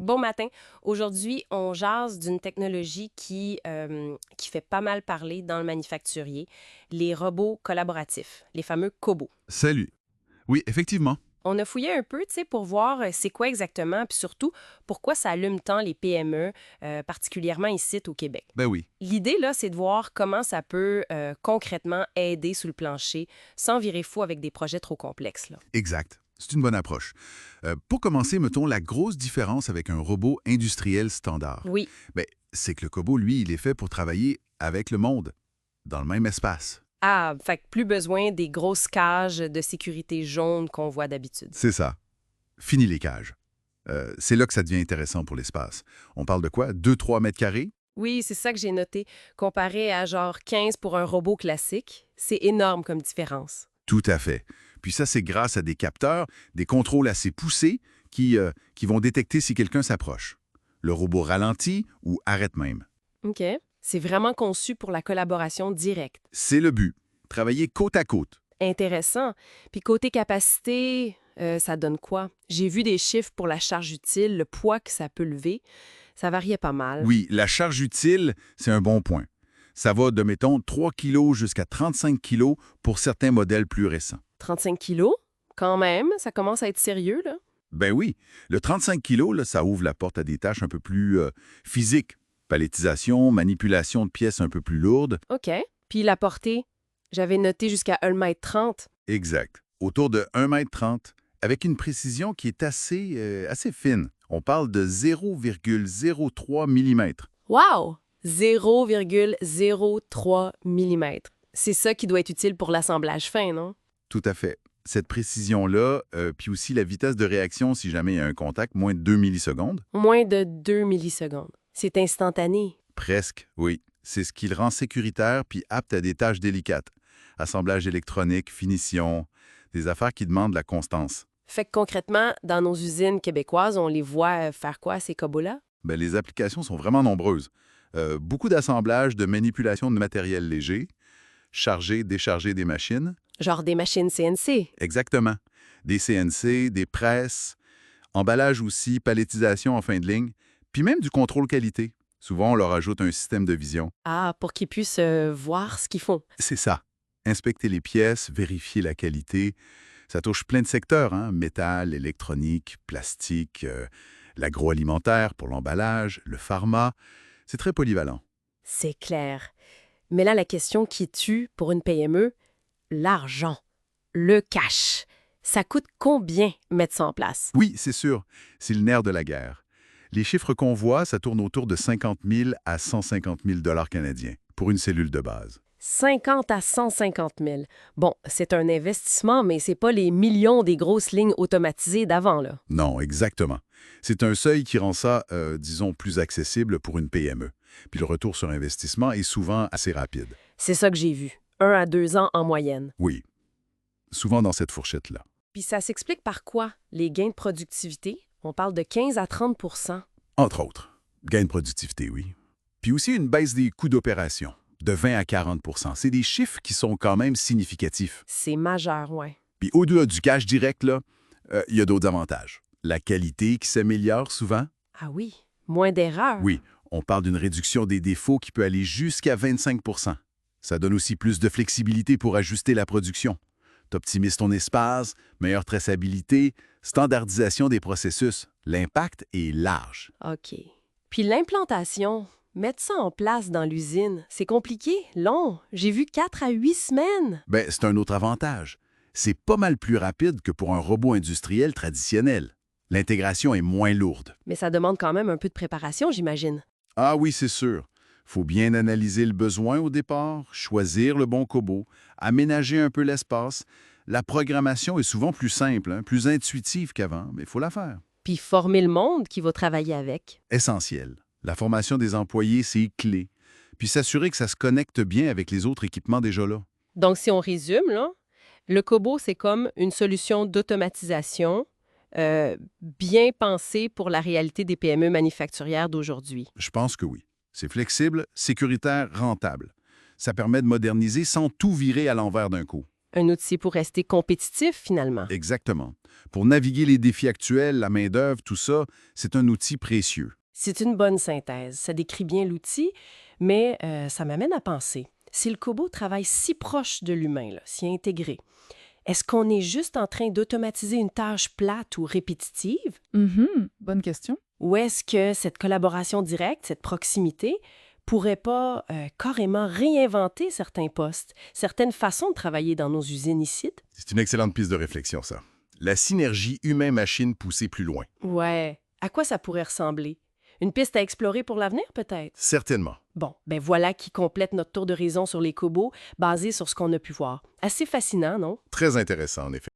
Bon matin. Aujourd'hui, on jase d'une technologie qui fait pas mal parler dans le manufacturier, les robots collaboratifs, les fameux cobots. Salut. Oui, effectivement. On a fouillé un peu, tu sais, pour voir c'est quoi exactement, puis surtout, pourquoi ça allume tant les PME, particulièrement ici au Québec. Ben oui, L'idée, là, c'est de voir comment ça peut concrètement aider sous le plancher sans virer fou avec des projets trop complexes, là. exact. C'est une bonne approche. Pour commencer, mettons la grosse différence avec un robot industriel standard. Oui. Ben, c'est que le cobot, lui, il est fait pour travailler avec le monde, dans le même espace. Ah, fait que plus besoin des grosses cages de sécurité jaunes qu'on voit d'habitude. C'est ça. Fini les cages. C'est là que ça devient intéressant pour l'espace. On parle de quoi? 2-3 mètres carrés? Oui, c'est ça que j'ai noté. Comparé à genre 15 pour un robot classique, c'est énorme comme différence. Tout à fait. Puis ça, c'est grâce à des capteurs, des contrôles assez poussés qui vont détecter si quelqu'un s'approche. Le robot ralentit ou arrête même. OK. C'est vraiment conçu pour la collaboration directe. C'est le but. Travailler côte à côte. Intéressant. Puis côté capacité, ça donne quoi? J'ai vu des chiffres pour la charge utile, le poids que ça peut lever. Ça variait pas mal. Oui, la charge utile, c'est un bon point. Ça va de, mettons, 3 kilos jusqu'à 35 kilos pour certains modèles plus récents. 35 kilos? Quand même, ça commence à être sérieux, là. Ben oui, le 35 kilos, là, ça ouvre la porte à des tâches un peu plus physiques. Palettisation, manipulation de pièces un peu plus lourdes. OK. Puis la portée, j'avais noté jusqu'à 1,30 m. Exact. Autour de 1,30 m, avec une précision qui est assez fine. On parle de 0,03 mm. Wow! 0,03 mm. C'est ça qui doit être utile pour l'assemblage fin, non? Tout à fait. Cette précision-là, puis aussi la vitesse de réaction si jamais il y a un contact, moins de 2 millisecondes. Moins de 2 millisecondes. C'est instantané. Presque, oui. C'est ce qui le rend sécuritaire puis apte à des tâches délicates. Assemblage électronique, finition, des affaires qui demandent la constance. Fait que concrètement, dans nos usines québécoises, on les voit faire quoi, ces cobots-là? Ben, les applications sont vraiment nombreuses. Beaucoup d'assemblage, de manipulation de matériel léger, charger, décharger des machines. Genre des machines CNC. Exactement. Des CNC, des presses, emballage aussi, palettisation en fin de ligne, puis même du contrôle qualité. Souvent, on leur ajoute un système de vision. Ah, pour qu'ils puissent voir ce qu'ils font. C'est ça. Inspecter les pièces, vérifier la qualité. Ça touche plein de secteurs, hein? Métal, électronique, plastique, l'agroalimentaire pour l'emballage, le pharma. C'est très polyvalent. C'est clair. Mais là, la question qui tue pour une PME, l'argent, le cash. Ça coûte combien mettre ça en place? Oui, c'est sûr. C'est le nerf de la guerre. Les chiffres qu'on voit, ça tourne autour de 50 000 à 150 000 dollars canadiens pour une cellule de base. 50 à 150 000. Bon, c'est un investissement, mais c'est pas les millions des grosses lignes automatisées d'avant, là. Non, exactement. C'est un seuil qui rend ça, disons, plus accessible pour une PME. Puis le retour sur investissement est souvent assez rapide. C'est ça que j'ai vu. 1 à 2 ans en moyenne. Oui, souvent dans cette fourchette-là. Puis ça s'explique par quoi? Les gains de productivité, on parle de 15 à 30 Entre autres. Gain de productivité, oui. Puis aussi une baisse des coûts d'opération, de 20 à 40 C'est des chiffres qui sont quand même significatifs. C'est majeur, ouais. Puis au-delà du cash direct, là, il y a d'autres avantages. La qualité qui s'améliore souvent. Ah oui, moins d'erreurs. Oui, on parle d'une réduction des défauts qui peut aller jusqu'à 25 Ça donne aussi plus de flexibilité pour ajuster la production. T'optimises ton espace, meilleure traçabilité, standardisation des processus. L'impact est large. OK. Puis l'implantation, mettre ça en place dans l'usine, c'est compliqué, long. J'ai vu 4 à 8 semaines. Ben, c'est un autre avantage. C'est pas mal plus rapide que pour un robot industriel traditionnel. L'intégration est moins lourde. Mais ça demande quand même un peu de préparation, j'imagine. Ah oui, c'est sûr. Faut bien analyser le besoin au départ, choisir le bon cobot, aménager un peu l'espace. La programmation est souvent plus simple, hein, plus intuitive qu'avant, mais il faut la faire. Puis former le monde qui va travailler avec. Essentiel. La formation des employés, c'est clé. Puis s'assurer que ça se connecte bien avec les autres équipements déjà là. Donc, si on résume, là, le Kobo, c'est comme une solution d'automatisation bien pensée pour la réalité des PME manufacturières d'aujourd'hui. Je pense que oui. C'est flexible, sécuritaire, rentable. Ça permet de moderniser sans tout virer à l'envers d'un coup. Un outil pour rester compétitif, finalement. Exactement. Pour naviguer les défis actuels, la main-d'œuvre, tout ça, c'est un outil précieux. C'est une bonne synthèse. Ça décrit bien l'outil, mais ça m'amène à penser. Si le Kobo travaille si proche de l'humain, là, si intégré, est-ce qu'on est juste en train d'automatiser une tâche plate ou répétitive? Bonne question. Ou est-ce que cette collaboration directe, cette proximité, pourrait pas carrément réinventer certains postes, certaines façons de travailler dans nos usines ici? C'est une excellente piste de réflexion, ça. La synergie humain-machine poussée plus loin. Ouais. À quoi ça pourrait ressembler? Une piste à explorer pour l'avenir, peut-être? Certainement. Bon, ben voilà qui complète notre tour d'horizon sur les Kobos, basé sur ce qu'on a pu voir. Assez fascinant, non? Très intéressant, en effet.